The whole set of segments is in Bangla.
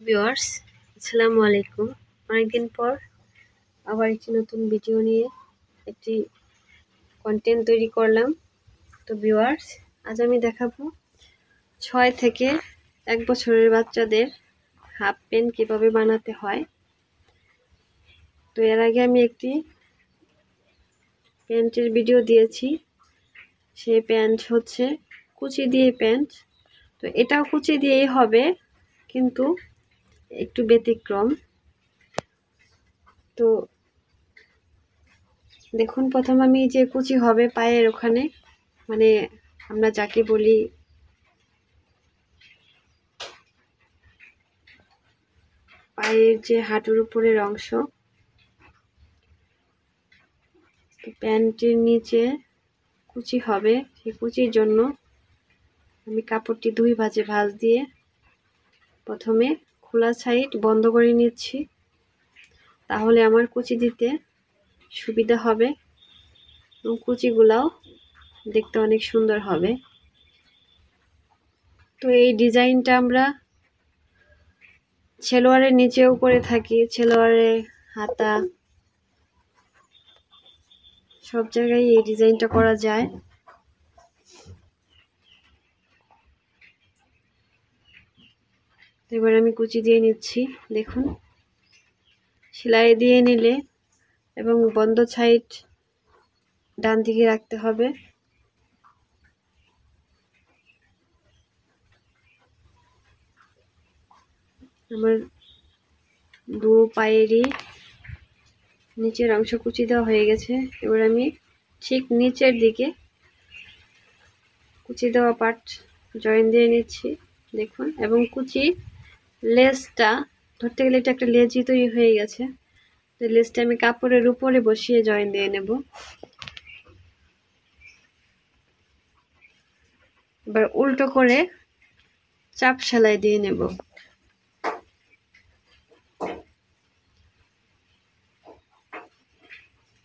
ভিউয়ার্স, আসসালামু আলাইকুম। অনেকদিন পর আবার একটি নতুন ভিডিও নিয়ে একটি কন্টেন্ট তৈরি করলাম। তো ভিউয়ার্স, আজ আমি দেখাবো 6 থেকে 1 বছরের বাচ্চাদের হাফ প্যান্ট কিভাবে বানাতে হয়। তো এর আগে আমি একটি প্যান্টের ভিডিও দিয়েছি। সেই প্যান্ট হচ্ছে কুচি দিয়ে প্যান্ট। তো এটাও কুচি দিয়েই হবে, কিন্তু একটু ব্যতিক্রম। তো দেখুন, প্রথম আমি যে কুচি হবে পায়ের ওখানে, মানে আমরা যাকে বলি পায়ের যে হাঁটুর উপরের অংশ, প্যান্টের নিচে কুচি হবে। সেই কুচির জন্য আমি কাপড়টি 2 ভাঁজে ভাঁজ দিয়ে প্রথমে খোলা সাইড বন্ধ করে নিচ্ছি, তাহলে আমার কুচি দিতে সুবিধা হবে এবং কুচিগুলাও দেখতে অনেক সুন্দর হবে। তো এই ডিজাইনটা আমরা সেলোয়ারের নিচেও করে থাকি, সেলোয়ারে হাতা সব জায়গায় এই ডিজাইনটা করা যায়। এবার আমি কুচি দিয়ে নিচ্ছি। দেখুন, সেলাই দিয়ে নিলে এবং বন্ধ সাইড ডান দিকে রাখতে হবে। আমার দু পায়েরই নিচের অংশ কুচি দেওয়া হয়ে গেছে। এবার আমি ঠিক নিচের দিকে কুচি দেওয়া পার্ট জয়েন দিয়ে নিচ্ছি। দেখুন, এবং কুচি লেসটা ধরতে গেলে এটা একটা লেজই তৈরি হয়ে গেছে। তো লেসটা আমি কাপড়ের উপরে বসিয়ে জয়েন দিয়ে নেব। এবার উল্টো করে চাপ সেলাই দিয়ে নেব।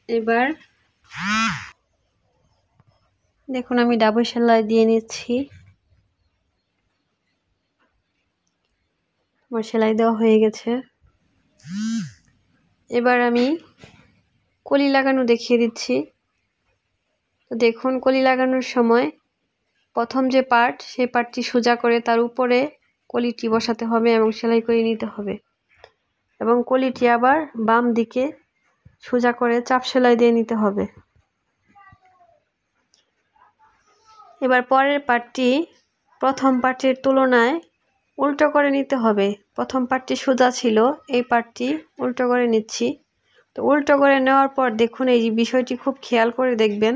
এবার দেখুন, আমি ডাবল সেলাই দিয়ে নিচ্ছি। আমার সেলাই দেওয়া হয়ে গেছে। এবার আমি কলি লাগানো দেখিয়ে দিচ্ছি। তো দেখুন, কলি লাগানোর সময় প্রথম যে পার্ট, সেই পার্টটি সোজা করে তার উপরে কলিটি বসাতে হবে এবং সেলাই করে নিতে হবে, এবং কলিটি আবার বাম দিকে সোজা করে চাপ সেলাই দিয়ে নিতে হবে। এবার পরের পার্টটি প্রথম পার্টের তুলনায় উল্টো করে নিতে হবে। প্রথম পার্টটি সোজা ছিল, এই পার্টটি উল্টো করে নিচ্ছি। তো উল্টো করে নেওয়ার পর দেখুন, এই বিষয়টি খুব খেয়াল করে দেখবেন।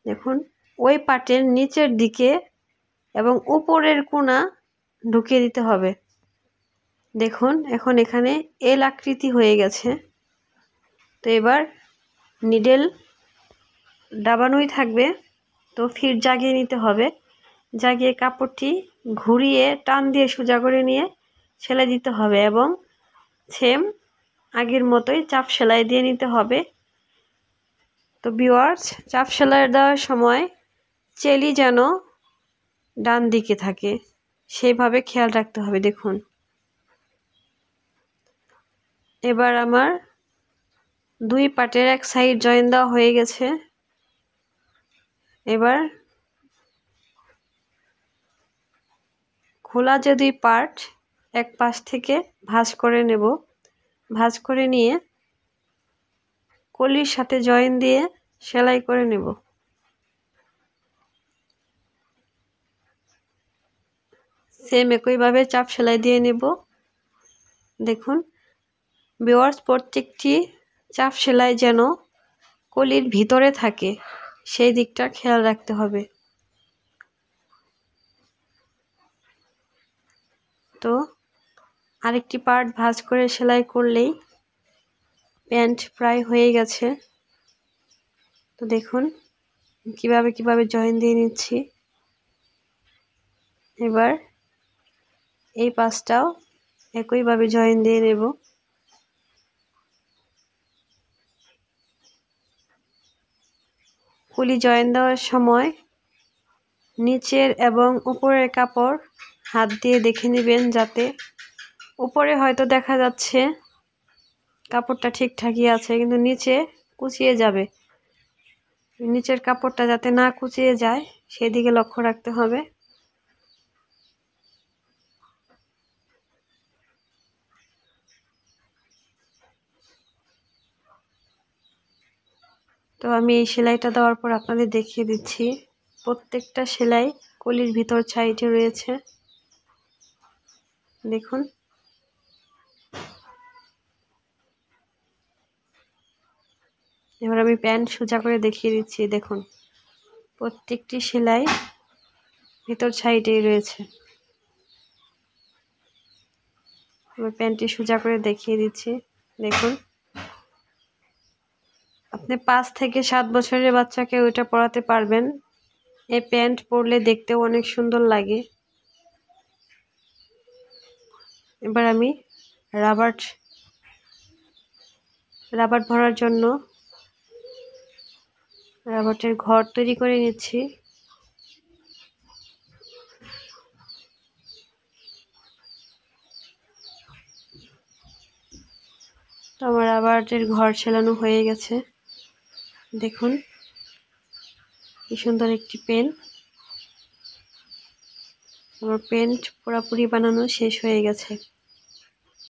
দেখুন, ওই পার্টের নিচের দিকে এবং উপরের কোণা ঢুকিয়ে দিতে হবে। দেখুন, এখন এখানে এল আকৃতি হয়ে গেছে। তো এবার নিডেল দাবানোই থাকবে, তো ফিট জাগিয়ে নিতে হবে। জাগিয়ে কাপড়টি ঘুরিয়ে টান দিয়ে সোজা করে নিয়ে সেলাই দিতে হবে, এবং সেম আগের মতোই চাপ সেলাই দিয়ে নিতে হবে। তো ভিউয়ার্স, চাপ সেলাই দেওয়ার সময় চেলি যেন ডান দিকে থাকে, সেইভাবে খেয়াল রাখতে হবে। দেখুন, এবার আমার 2 পার্টের এক সাইড জয়েন দেওয়া হয়ে গেছে। এবার খোলা যে 2 পার্ট, এক পাশ থেকে ভাঁজ করে নেব। ভাঁজ করে নিয়ে কলির সাথে জয়েন দিয়ে সেলাই করে নেব। সেম একইভাবে চাপ সেলাই দিয়ে নেব। দেখুন ভিউয়ার্স, প্রত্যেকটি চাপ সেলাই যেন কলির ভিতরে থাকে, সেই দিকটা খেয়াল রাখতে হবে। তো আরেকটি পার্ট ভাঁজ করে সেলাই করলেই প্যান্ট প্রায় হয়ে গেছে। তো দেখুন কিভাবে জয়েন দিয়ে নিচ্ছি। এবার এই পাশটাও একইভাবে জয়েন দিয়ে নেব। কলি জয়েন দেওয়ার সময় নিচের এবং উপরের কাপড় হাত দিয়ে দেখে নেবেন, যাতে উপরে হয়তো দেখা যাচ্ছে কাপড়টা ঠিকঠাকই আছে, কিন্তু নিচে কুঁচিয়ে যাবে। নিচের কাপড়টা যাতে না কুঁচিয়ে যায় সেদিকে লক্ষ্য রাখতে হবে। তো আমি এই সেলাইটা দেওয়ার পর আপনাদের দেখিয়ে দিচ্ছি। প্রত্যেকটা সেলাই কলির ভিতর সাইডে রয়েছে, দেখুন। এবার আমি প্যান্ট সোজা করে দেখিয়ে দিচ্ছি, দেখুন প্রত্যেকটি সেলাই ভিতর সাইডেই রয়েছে। এবার প্যান্টটি সোজা করে দেখিয়ে দিচ্ছি, দেখুন। আপনি 5 থেকে 7 বছরের বাচ্চাকে ওইটা পরাতে পারবেন। এই প্যান্ট পরলে দেখতেও অনেক সুন্দর লাগে। এবার আমি রাবার ভরার জন্য রাবারের ঘর তৈরি করে নিচ্ছি। তো আমার রাবারের ঘর সেলানো হয়ে গেছে, দেখুন কি সুন্দর একটি পেন। আমার পেন্ট পুরোপুরি বানানো শেষ হয়ে গেছে।